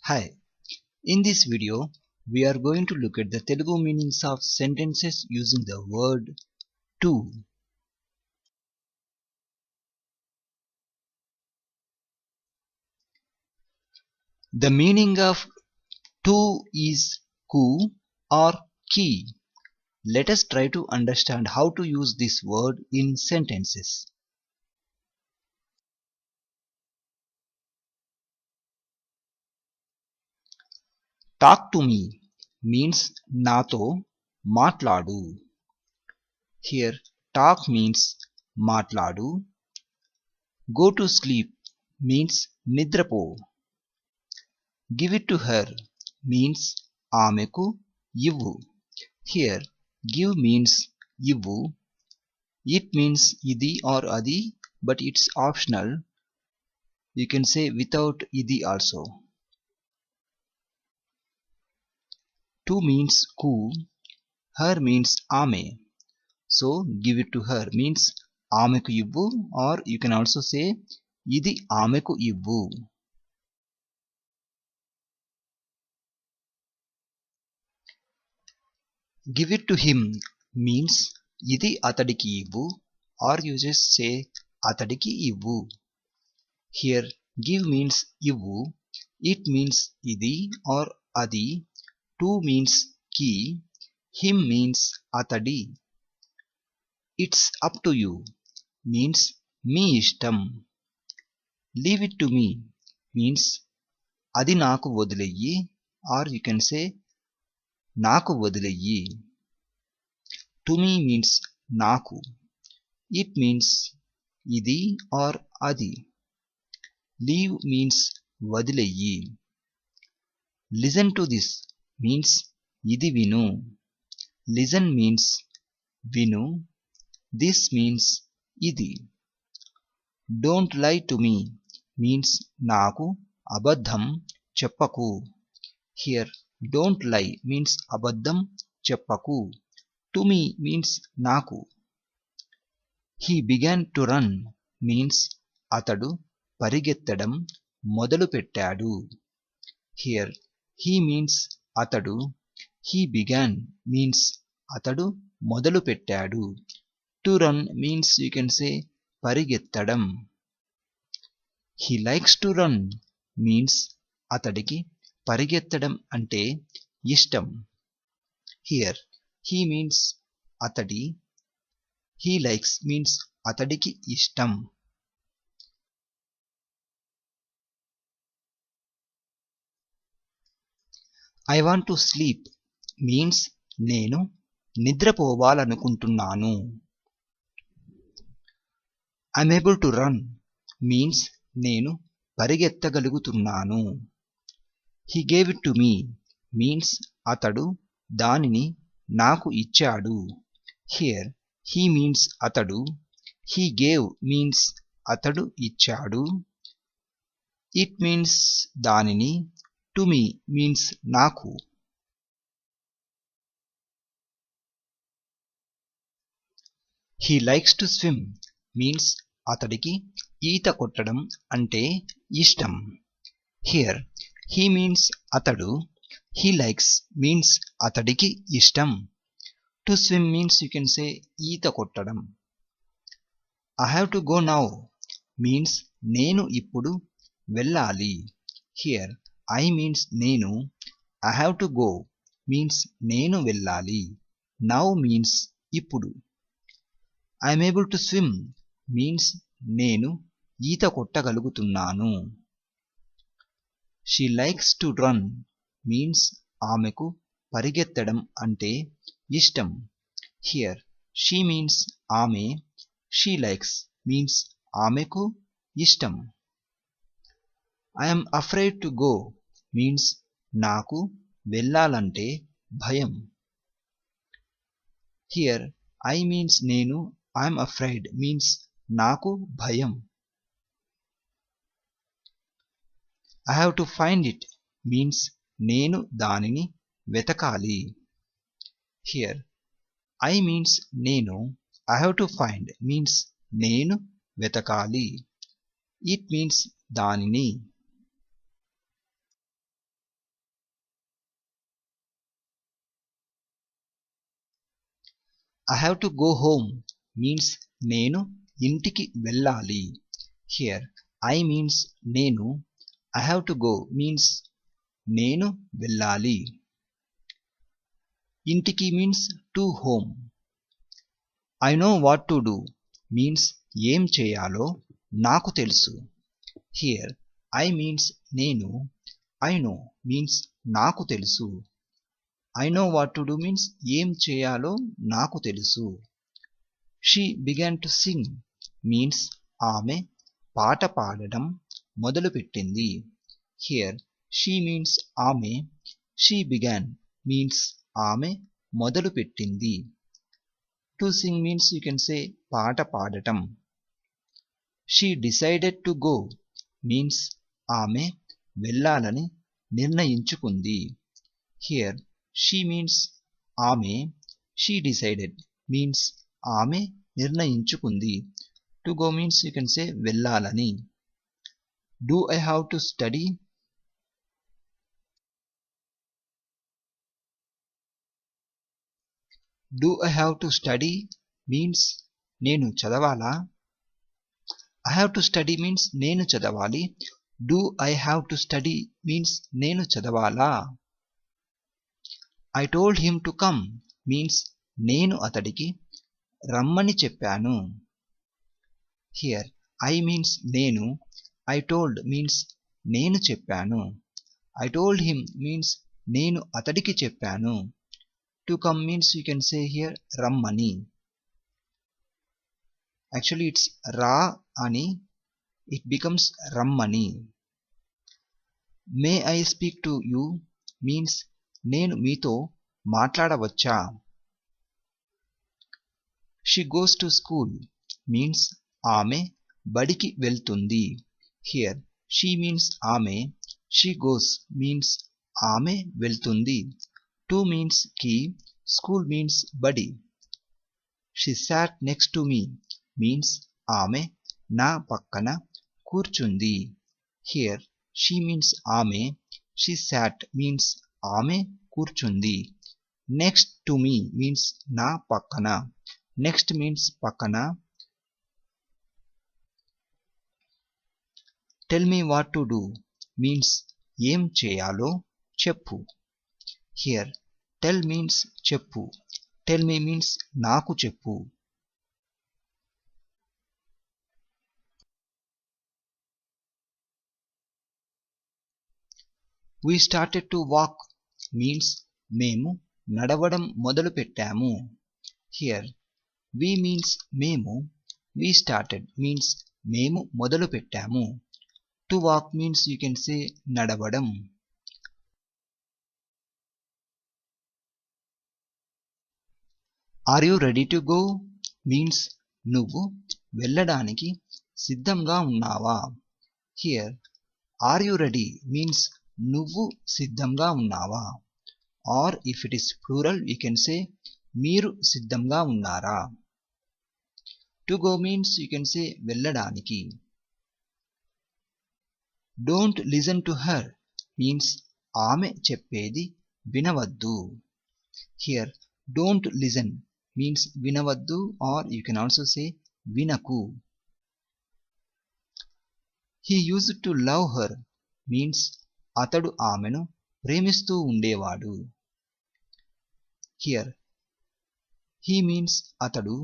Hi, in this video we are going to look at the Telugu meanings of sentences using the word to. The meaning of to is ku or ki. Let us try to understand how to use this word in sentences. Talk to me means nato మాట్లాడు. Here talk means మాట్లాడు. Go to sleep means నిద్రపో. Give it to her means ఆమెకు ఇవ్వు. Here give means ఇవ్వు. It means ఇది or అది, but it's optional. You can say without ఇది also. To means ku, her means ఆమె. So give it to her means ఆమెకు ఇవ్వు, or you can also say ఇది ఆమెకు ఇవ్వు. Give it to him means ఇది అతడికి ఇవ్వు, or you just say అతడికి ఇవ్వు. Here give means ఇవ్వు, it means ఇది or అది, to means కి, him means అతడి. It's up to you means మీ ఇష్టం. Leave it to me means అది నాకు వదిలెయ్యి, or you can say నాకు వదిలెయ్యి. To me means నాకు. It means ఇది or అది. Leave means వదిలెయ్యి. Listen to this means ఇది విను. Listen means విను. This means ఇది. Don't lie to me means నాకు అబద్ధం చెప్పకు. Here don't lie means అబద్ధం చెప్పకు. To me means నాకు. He began to run means అతడు పరిగెత్తడం మొదలుపెట్టాడు. Here he means అతడు, he began means అతడు మొదలుపెట్టాడు. To run means you can say పరిగెత్తడం. He likes to run means అతడికి పరిగెత్తడం అంటే ఇష్టం. Here he means అతడి, he likes means అతడికి ఇష్టం. I want to sleep means నేను నిద్రపోవాలనుకుంటున్నాను. I'm able to run means నేను పరిగెత్తగలుగుతున్నాను. He gave it to me means అతడు దానిని నాకు ఇచ్చాడు. Here he means అతడు, he gave means అతడు ఇచ్చాడు. It means దానిని, to me means నాకు. He likes to swim means అతడికి ఈత కొట్టడం అంటే ఇష్టం. Here he means అతడు, he likes means అతడికి ఇష్టం. To swim means you can say ఈత కొట్టడం. I have to go now means నేను ఇప్పుడు వెళ్ళాలి. Here I means నేను, I have to go means నేను వెళ్ళాలి. Now means ఇప్పుడు. I am able to swim means నేను ఈత కొట్టగలుగుతున్నాను. She likes to run means ఆమెకు పరిగెత్తడం అంటే ఇష్టం. Here she means ఆమె, she likes means ఆమెకు ఇష్టం. I am afraid to go means నాకు వెళ్ళాలంటే భయం. Here I means నేను, I am afraid means నాకు భయం. I have to find it means నేను దానిని వెతకాలి. Here I means నేను, I have to find means నేను వెతకాలి. It means దానిని. I have to go home means నేను ఇంటికి వెళ్ళాలి. Here I means నేను, I have to go means నేను వెళ్ళాలి. ఇంటికి means to home. I know what to do means ఏం చేయాలో నాకు తెలుసు. Here I means నేను, I know means నాకు తెలుసు. I know what to do means ఏం చేయాలో నాకు తెలుసు. She began to sing means ఆమె పాట పాడడం మొదలుపెట్టింది. Here she means ఆమె, she began means ఆమె మొదలుపెట్టింది. To sing means you can say పాట పాడటం. She decided to go means ఆమె వెళ్ళాలని నిర్ణయించుకుంది. Here she means ఆమె, she decided means ఆమె నిర్ణయించుకుంది. To go means you can say వెళ్ళాలని. Do I have to study? Do I have to study means నేను చదవాలా? I have to study means నేను చదవాలి. Do I have to study means నేను చదవాలా? I told him to come means నేను అతడికి రమ్మని చెప్పాను. Here I means నేను, I told means నేను చెప్పాను. I told him means నేను అతడికి చెప్పాను. To come means you can say here రమ్మని. Actually it's రా అని, it becomes రమ్మని. May I speak to you means నేను మీతో మాట్లాడవచ్చా? She goes to school means ఆమె బడికి వెళ్తుంది. Here she means ఆమె, she goes means ఆమె వెళ్తుంది. To means కి, school means బడి. She sat next to me means ఆమె నా పక్కన కూర్చుంది. Here she means ఆమె, she sat means ఆమె కూర్చుంది. Next to me means నా పక్కన. Next means పక్కన. Tell me what to do means ఏం చేయాలో చెప్పు. Here tell means చెప్పు. Tell me means నాకు చెప్పు. We started to walk means మేము నడవడం మొదలుపెట్టాము. Here we means మేము, we started means మేము మొదలుపెట్టాము. To walk means you can say నడవడం. Are you ready to go means నువ్వు వెళ్ళడానికి సిద్ధంగా ఉన్నావా? Here are you ready means నువ్వు సిద్ధంగా ఉన్నావా? Or if it is plural we can say మీరు సిద్ధంగా ఉన్నారా? To go means you can say వెళ్ళడానికి. Don't listen to her means ఆమె చెప్పేది వినవద్దు. Here don't listen means వినవద్దు, or you can also say వినకు. He used to love her means అతడు ఆమెను ప్రేమిస్తూ ఉండేవాడు. Here he means అతడు,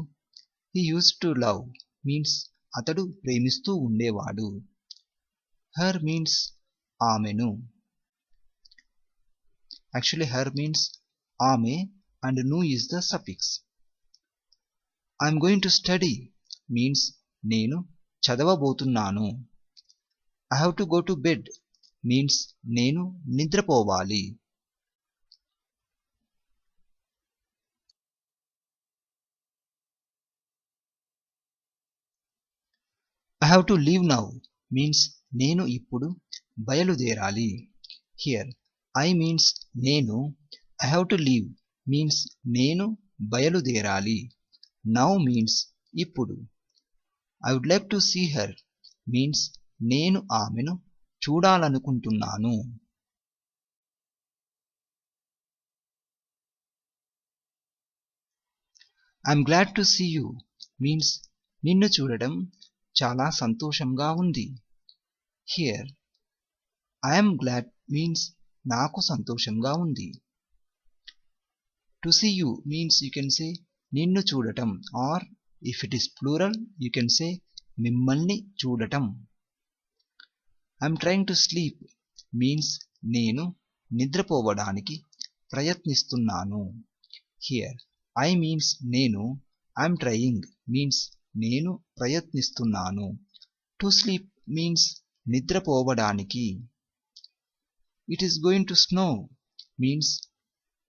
he used to love means అతడు ప్రేమిస్తూ ఉండేవాడు. Her means ఆమెను. Actually her means ఆమె and nu is the suffix. I am going to study means నేను చదవబోతున్నాను. I have to go to bed means నేను నిద్రపోవాలి. I have to leave now means నేను ఇప్పుడు బయలుదేరాలి. Here I means నేను, I have to leave means నేను బయలుదేరాలి. Now means ఇప్పుడు. I would like to see her means నేను ఆమెను చూడాలనుకుంటున్నాను. I'm glad to see you means నిన్ను చూడడం చాలా సంతోషంగా ఉంది. హియర్ ఐఎమ్ గ్లాడ్ మీన్స్ నాకు సంతోషంగా ఉంది. To see you means you can say నిన్ను చూడటం, or if it is plural you can say మిమ్మల్ని చూడటం. I'm trying to sleep means నేను నిద్రపోవడానికి ప్రయత్నిస్తున్నాను. హియర్ ఐ మీన్స్ నేను, ఐఎమ్ ట్రయింగ్ మీన్స్ నేను ప్రయత్నిస్తున్నాను. టు స్లీప్ మీన్స్ నిద్రపోవడానికి. It is going to snow means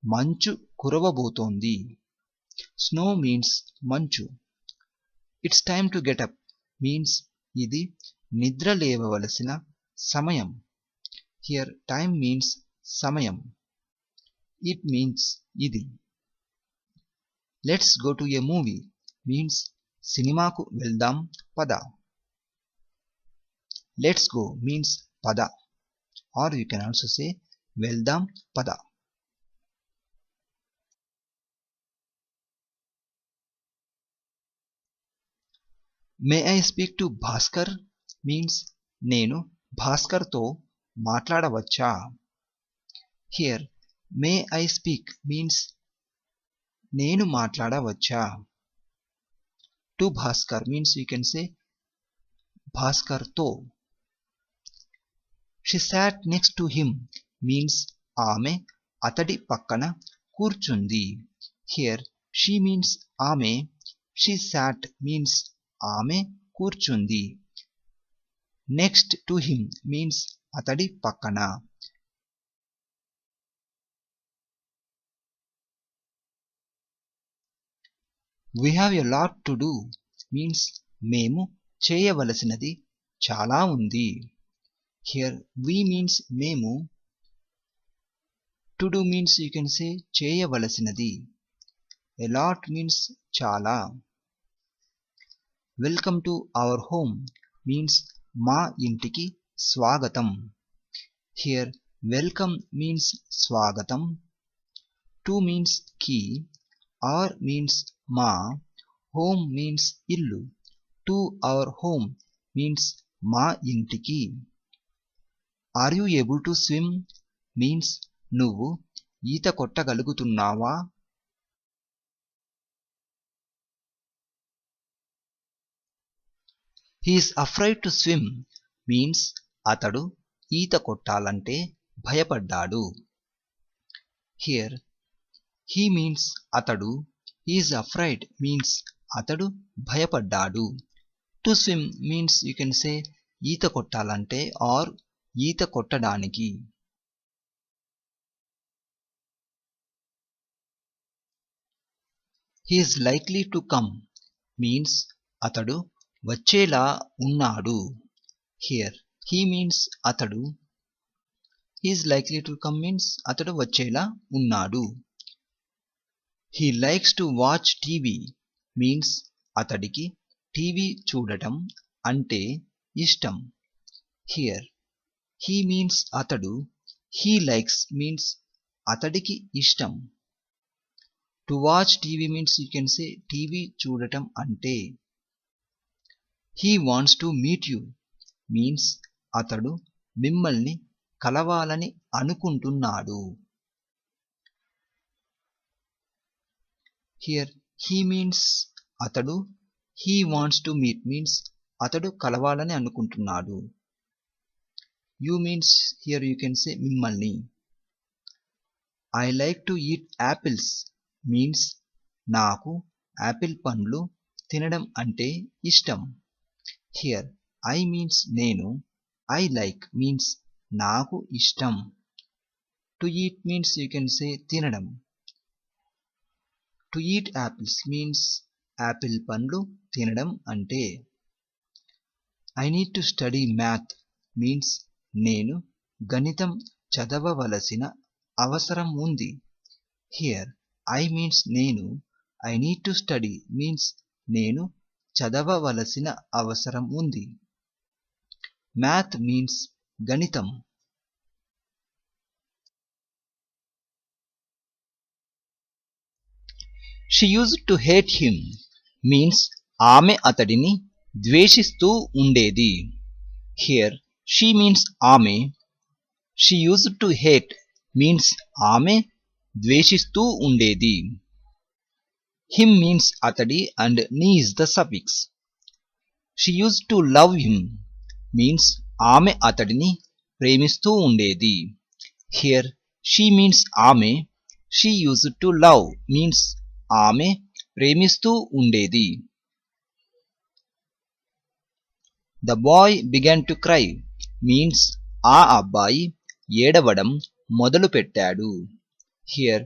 మంచు కురవబోతోంది. స్నో మీన్స్ మంచు. It's time to get up means ఇది నిద్ర లేవవలసిన సమయం. హియర్ టైమ్ మీన్స్ సమయం. ఇట్ మీన్స్ ఇది. Let's go to a movie means సినిమాకు వెళ్దాం పద. లెట్స్ గో మీన్స్ పద, or you can also say వెళ్దాం పద. May I speak to Bhaskar means నేను భాస్కర్తో మాట్లాడవచ్చా. Here may I speak means నేను మాట్లాడవచ్చా. To Bhaskar means you can say భాస్కర్తో. She sat next to him means ఆమె అతడి పక్కన కూర్చుంది. హియర్ షీ మీన్స్ ఆమె, షీ సాట్ మీన్స్ ఆమె కూర్చుంది. నెక్స్ట్ టు హిమ్ మీన్స్ అతడి పక్కన. We have a lot to do means మేము చేయవలసినది చాలా ఉంది. హియర్ వీ మీన్స్ మేము, to do means you can say చేయవలసినది. ఎ లాట్ మీన్స్ చాలా. Welcome to our home means మా ఇంటికి స్వాగతం. హియర్ వెల్కమ్ మీన్స్ స్వాగతం. టు మీన్స్ కి, అవర్ మీన్స్ మా, హోమ్ మీన్స్ ఇల్లు. టు అవర్ హోమ్ మీన్స్ మా ఇంటికి. Are you able to swim means నువ్వు ఈత కొట్టగలుగుతున్నావా. He is afraid to swim means అతడు ఈత కొట్టాలంటే భయపడ్డాడు. హియర్ హీ మీన్స్ అతడు, హీ ఈజ్ అఫ్రైడ్ మీన్స్ అతడు భయపడ్డాడు. To swim means you can సే ఈత కొట్టాలంటే ఆర్ ఈత కొట్టడానికి. He is likely to come means అతడు వచ్చేలా ఉన్నాడు. హియర్ హీ మీన్స్ అతడు, he is likely to come means అతడు వచ్చేలా ఉన్నాడు. He likes to watch TV means అతడికి టీవీ చూడటం అంటే ఇష్టం. హియర్ హీ మీన్స్ అతడు, హీ లైక్స్ మీన్స్ అతడికి ఇష్టం. To watch TV means you can say TV చూడటం అంటే. He wants to meet you means అతడు మిమ్మల్ని కలవాలని అనుకుంటున్నాడు. హియర్ హీ మీన్స్ అతడు, he wants to meet means అతడు కలవాలని అనుకుంటున్నాడు. You means here you can say మిమ్మల్ని. I like to eat apples means నాకు యాపిల్ పండ్లు తినడం అంటే ఇష్టం. హియర్ ఐ మీన్స్ నేను, ఐ లైక్ మీన్స్ నాకు ఇష్టం. To eat means you can say తినడం. To eat apples means apple పండ్లు తినడం అంటే. I need to study math means నేను గణితం చదవవలసిన అవసరం ఉంది. హియర్ ఐ మీన్స్ నేను, I need to study means నేను చదవవలసిన అవసరం ఉంది. మ్యాథ్ మీన్స్ గణితం. She used to hate him means ఆమె అతడిని ద్వేషిస్తూ ఉండేది. Here she means ఆమె. She used to hate means ఆమె ద్వేషిస్తూ ఉండేది. Him means అతడి and ni is the suffix. She used to love him means ఆమె అతడిని ప్రేమిస్తూ ఉండేది. Here she means ఆమె. She used to love means ఆమె ప్రేమిస్తూ ఉండేది. The boy began to cry means ఆ అబ్బాయి ఏడవడం మొదలుపెట్టాడు. Here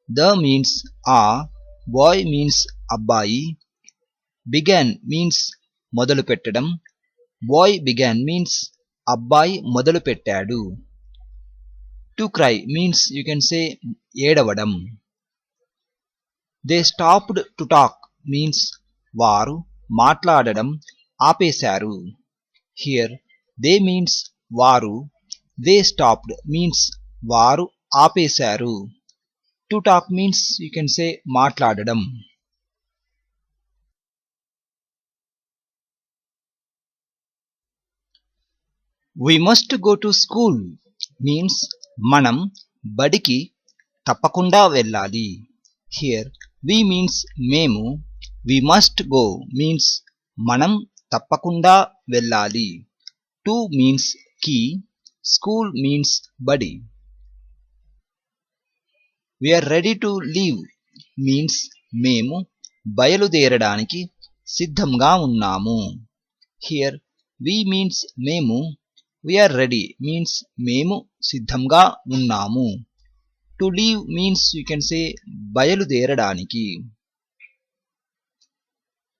the means ఆ, boy means అబ్బాయి, began means మొదలుపెట్టడం, boy began means అబ్బాయి మొదలుపెట్టాడు. To cry means you can say ఏడవడం. They stopped to talk means వారు మాట్లాడడం ఆపేశారు. Here they means వారు, they stopped means వారు ఆపేశారు. To talk means you can say మాట్లాడడం. We must go to school means మనం బడికి తప్పకుండా వెళ్ళాలి. Here we means మేము, we must go means మనం తప్పకుండా వెళ్ళాలి. To means కి, school means బడి. We are ready to leave means మేము బయలుదేరడానికి సిద్ధంగా ఉన్నాము. Here we means మేము, we are ready means మేము సిద్ధంగా ఉన్నాము. To leave means you can say బయలుదేరడానికి.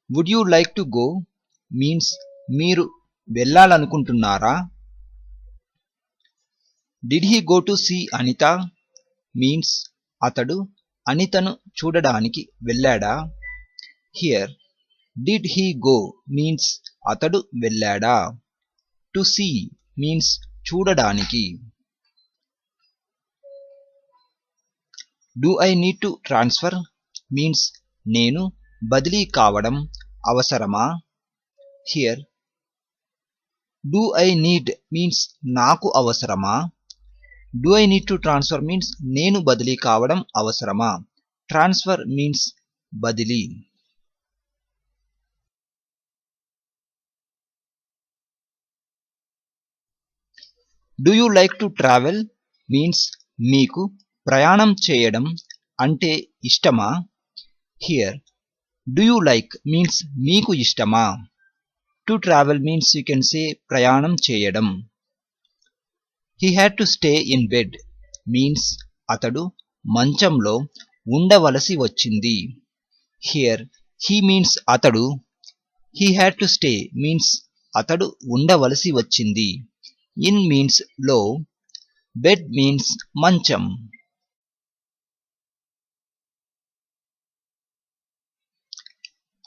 Would you like to go means మీరు వెళ్ళాలనుకుంటున్నారా? Did he go to see Anita means అతడు అనితను చూడడానికి వెళ్ళాడా? Here did he go means అతడు వెళ్ళాడా. To see means చూడడానికి. Do I need to transfer means నేను బదిలీ కావడం అవసరమా? Here do I need means నాకు అవసరమా. Do I need to transfer means నేను బదిలీ కావడం అవసరమా. Transfer means బదిలీ. Do you like to travel means మీకు ప్రయాణం చేయడం అంటే ఇష్టమా? Here do you like means మీకు ఇష్టమా. To travel means you can say ప్రయాణం చేయడం. He had to stay in bed means అతడు మంచంలో ఉండవలసి వచ్చింది. Here he means అతడు, he had to stay means అతడు ఉండవలసి వచ్చింది. In means లో, bed means మంచం.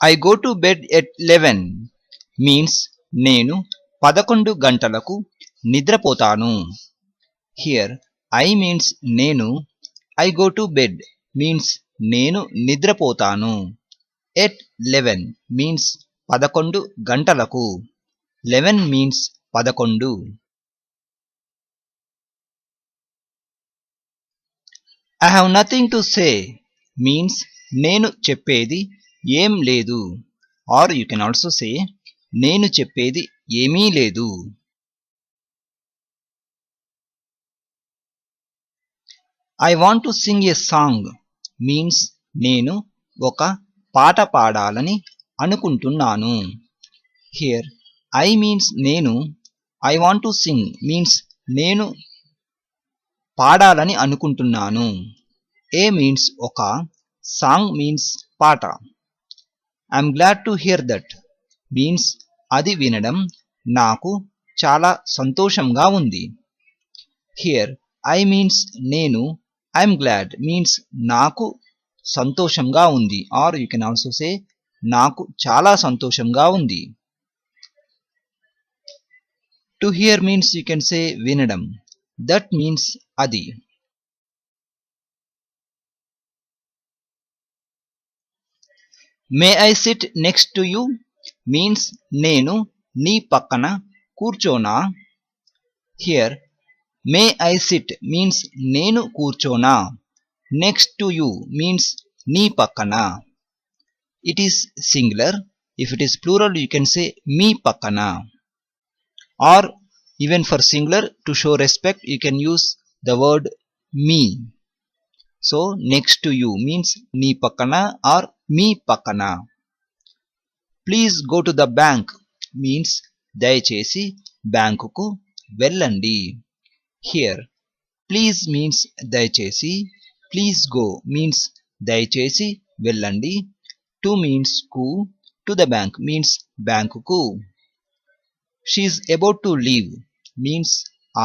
I go to bed at 11 means నేను 11 గంటలకు నిద్రపోతాను. Here I means నేను, I go to bed means నేను నిద్రపోతాను. At 11 means 11 గంటలకు. 11 means 11. I have nothing to say means నేను చెప్పేది ఏం లేదు. Or you can also say నేను చెప్పేది ఏమీ లేదు. I want to sing a song means నేను ఒక పాట పాడాలని అనుకుంటున్నాను. Here I means నేను, I want to sing means నేను పాడాలని అనుకుంటున్నాను. A means ఒక, song means పాట. I'm glad to hear that means అది వినడం నాకు చాలా సంతోషంగా ఉంది. Here I means నేను, I'm glad means నాకు సంతోషంగా ఉంది. Or you can also say నాకు చాలా సంతోషంగా ఉంది. To hear means you can say వినడం. That means అది. May I sit next to you means నేను నీ పక్కన కూర్చోనా. Here may I sit means నేను కూర్చోనా. నెక్స్ట్ టు యూ మీన్స్ నీ పక్కన. It is singular. If it is plural, you can say మీ పక్కన. Or even for singular, to show respect, you can use the word me. So next to you means నీ పక్కన or మీ పక్కన. Please go to the bank means దయచేసి బ్యాంకుకు వెళ్ళండి. Here please means దయచేసి, please go means దయచేసి వెళ్ళండి, to means కు, to the bank means బ్యాంకుకు. She is about to leave means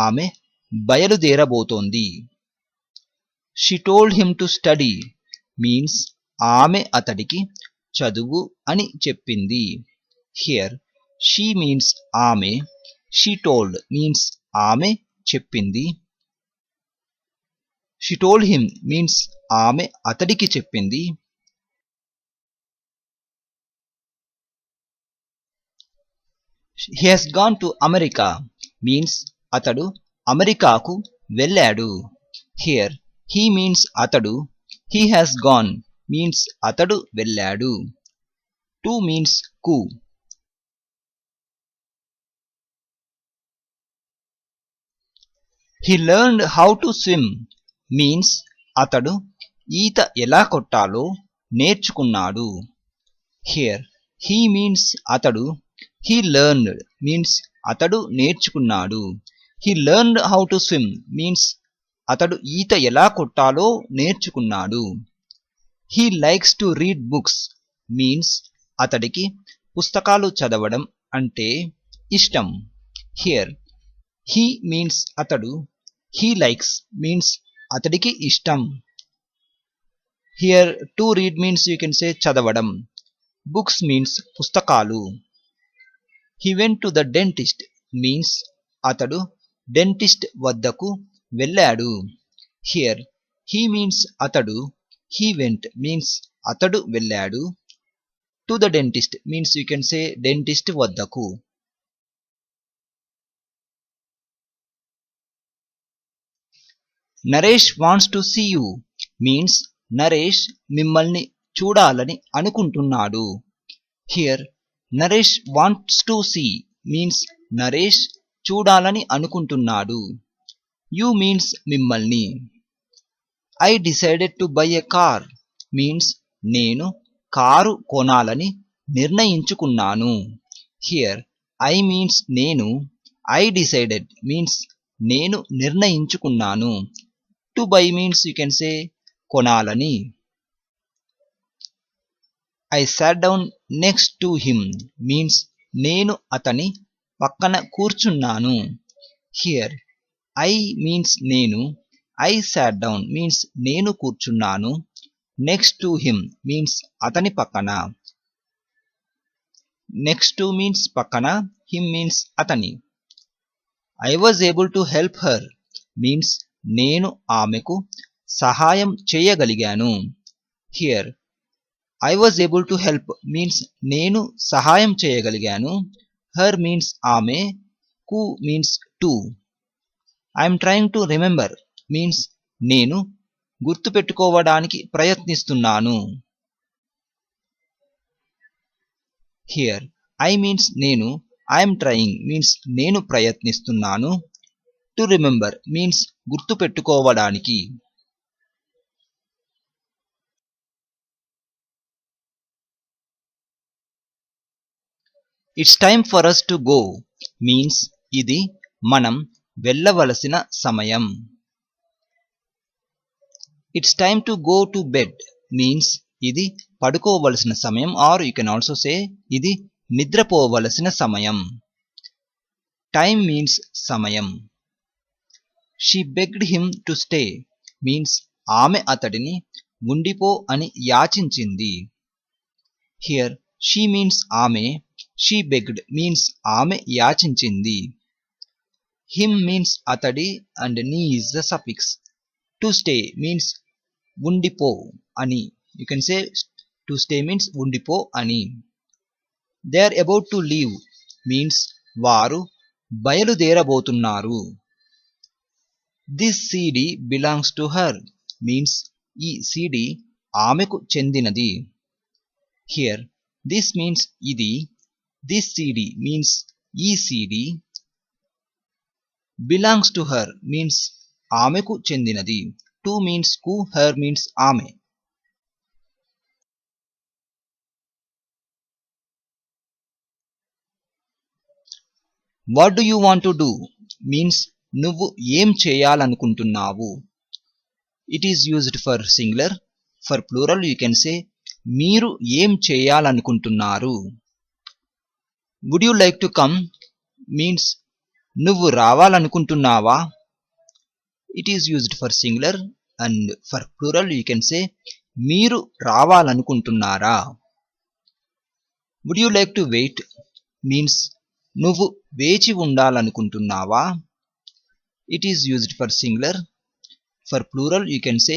ఆమె బయలుదేరబోతోంది. She told him to study means ఆమె అతడికి చదువు అని చెప్పింది. Here she means ఆమె, she told means ఆమె చెప్పింది. She told him means ఆమె అతడికి చెప్పింది. He has gone to America means అతడు అమెరికాకు వెళ్ళాడు. Here he means అతడు, he has gone means అతడు వెళ్ళాడు. To means కు. He learned how to swim means అతడు ఈత ఎలా కొట్టాలో నేర్చుకున్నాడు. Here he means అతడు, he learned means అతడు నేర్చుకున్నాడు. He learned how to swim means అతడు ఈత ఎలా కొట్టాలో నేర్చుకున్నాడు. He likes to read books means అతడికి పుస్తకాలు చదవడం అంటే ఇష్టం. Here he means అతడు, he likes means అతడికి ఇష్టం. Here to read means you can say చదవడం. Books means పుస్తకాలు. He went to the dentist means అతడు డెంటిస్ట్ వద్దకు వెళ్ళాడు. Here he means అతడు, he went means అతడు వెళ్ళాడు. To the dentist means you can say dentist వద్దకు. Naresh wants to see you means Naresh మిమ్మల్ని చూడాలని అనుకుంటున్నాడు. Here Naresh wants to see means Naresh చూడాలని అనుకుంటున్నాడు. You means మిమ్మల్ని. I decided to buy a car means నేను కారు కొనాలని నిర్ణయించుకున్నాను. Here I means నేను, I decided means నేను నిర్ణయించుకున్నాను. To buy means you can say కొనాలని. I sat down next to him means నేను అతని పక్కన కూర్చున్నాను. Here I means నేను, I sat down means నేను కూర్చున్నాను. Next to him means అతని పక్కన. Next to means పక్కన, him means అతని. I was able to help her means నేను ఆమెకు సహాయం చేయగలిగాను. Here I was able to help means నేను సహాయం చేయగలిగాను. Her means ఆమె, కు means to. I am trying to remember means నేను గుర్తుపెట్టుకోవడానికి ప్రయత్నిస్తున్నాను. Here I means నేను, I am trying means నేను ప్రయత్నిస్తున్నాను. To remember means గుర్తుపెట్టుకోవడానికి. It's time for us to go means ఇది మనం వెళ్ళవలసిన సమయం. It's time to go to bed means ఇది పడుకోవలసిన సమయం, or you can also say ఇది నిద్రపోవలసిన సమయం. Time means సమయం. She begged him to stay means ఆమె అతడిని ఉండిపో అని యాచించింది. Here she means ఆమె, she begged means ఆమె యాచించింది. Him means అతడి and ni is the suffix. To stay means ఉండిపో అని. You can say to stay means ఉండిపో అని. They are about to leave means వారు బయలుదేరబోతున్నారు. This CD belongs to her means ఈ CD ఆమెకు చెందినది. హియర్ దిస్ మీన్స్ ఇది, దిస్ సీడీ మీన్స్ ఈ CD, belongs to her means ఆమెకు చెందినది, టు మీన్స్ కు, హర్ మీన్స్ ఆమె. What do you want to do means నువ్వు ఏం చేయాలనుకుంటున్నావు. It is used for singular. For plural you can say మీరు ఏం చేయాలనుకుంటున్నారు. Would you like to come means నువ్వు రావాలనుకుంటున్నావా. It is used for singular and for plural you can say మీరు రావాలనుకుంటున్నారా. Would you like to wait means నువ్వు వేచి ఉండాలనుకుంటున్నావా. It is used for singular. For plural you can say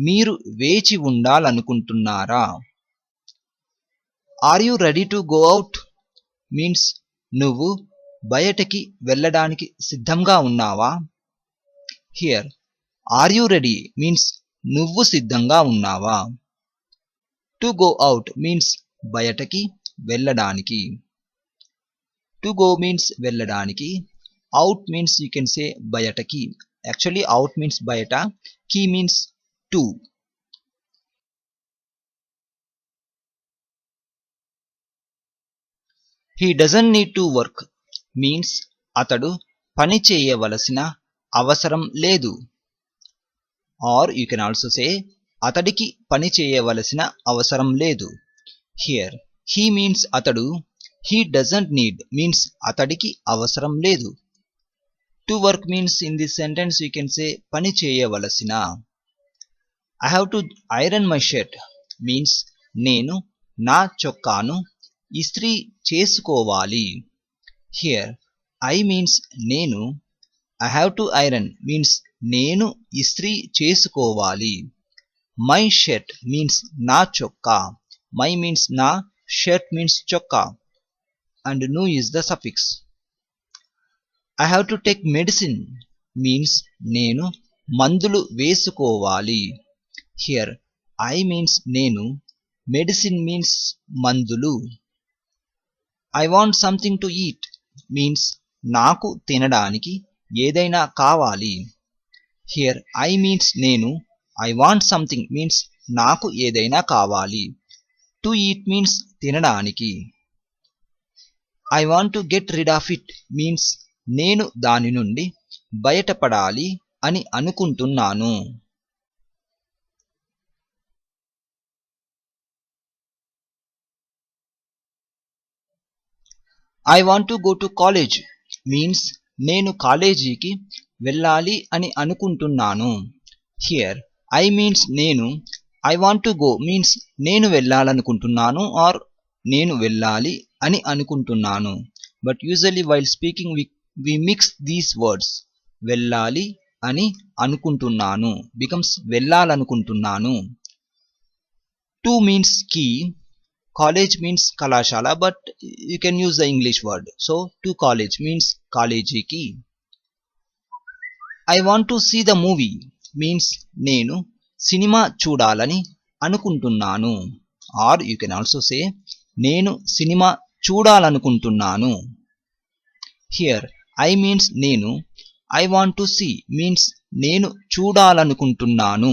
మీరు వేచి ఉండాలనుకుంటున్నారా. Are you ready to go out means నువ్వు బయటకి వెళ్ళడానికి సిద్ధంగా ఉన్నావా. Here are you ready means నువ్వు సిద్ధంగా ఉన్నావా. టు గో అవుట్ మీన్స్ బయటకి వెళ్ళడానికి. టు గో మీన్స్ వెళ్ళడానికి. Out means you can say బయటకి. యాక్చువల్లీ అవుట్ మీన్స్ బయట, కీ means to. He doesn't need to work means అతడు పని చేయవలసిన అవసరం లేదు. Or you can also say అతడికి పని చేయవలసిన అవసరం లేదు. హియర్ హీ మీన్స్ అతడు, హీ డజంట్ నీడ్ మీన్స్ అతడికి అవసరం లేదు. To work means in this sentence you can say పని చేయవలసిన. I have to iron my shirt means నేను నా చొక్కాను ఇస్త్రీ చేసుకోవాలి. హియర్ ఐ మీన్స్ నేను, I have to iron means నేను ఇస్త్రీ చేసుకోవాలి. మై షర్ట్ మీన్స్ నా చొక్కా. మై మీన్స్ నా, షర్ట్ మీన్స్ చొక్కా and nu is the suffix. I have to take medicine means నేను మందులు వేసుకోవాలి. Here I means నేను, medicine means మందులు. I want something to eat means నాకు తినడానికి ఏదైనా కావాలి. Here I means నేను, I want something means నాకు ఏదైనా కావాలి. To eat means తినడానికి. I want to get rid of it means నేను దాని నుండి బయటపడాలి అని అనుకుంటున్నాను. I want to go to college means నేను కాలేజీకి వెళ్ళాలి అని అనుకుంటున్నాను. Here I means నేను, I want to go means నేను వెళ్ళాలనుకుంటున్నాను or నేను వెళ్ళాలి అని అనుకుంటున్నాను. But usually while speaking we mix these words. వెళ్ళాలి అని అనుకుంటున్నాను becomes వెళ్ళాలనుకుంటున్నాను. To means key. College means kalashala but you can use the English word. So to college means కాలేజీకి. I want to see the movie means నేను cinema చూడాలని అనుకుంటున్నాను. Or you can also say నేను cinema చూడాలనుకుంటున్నాను. Here I means నేను, I want to see means నేను చూడాలనుకుంటున్నాను.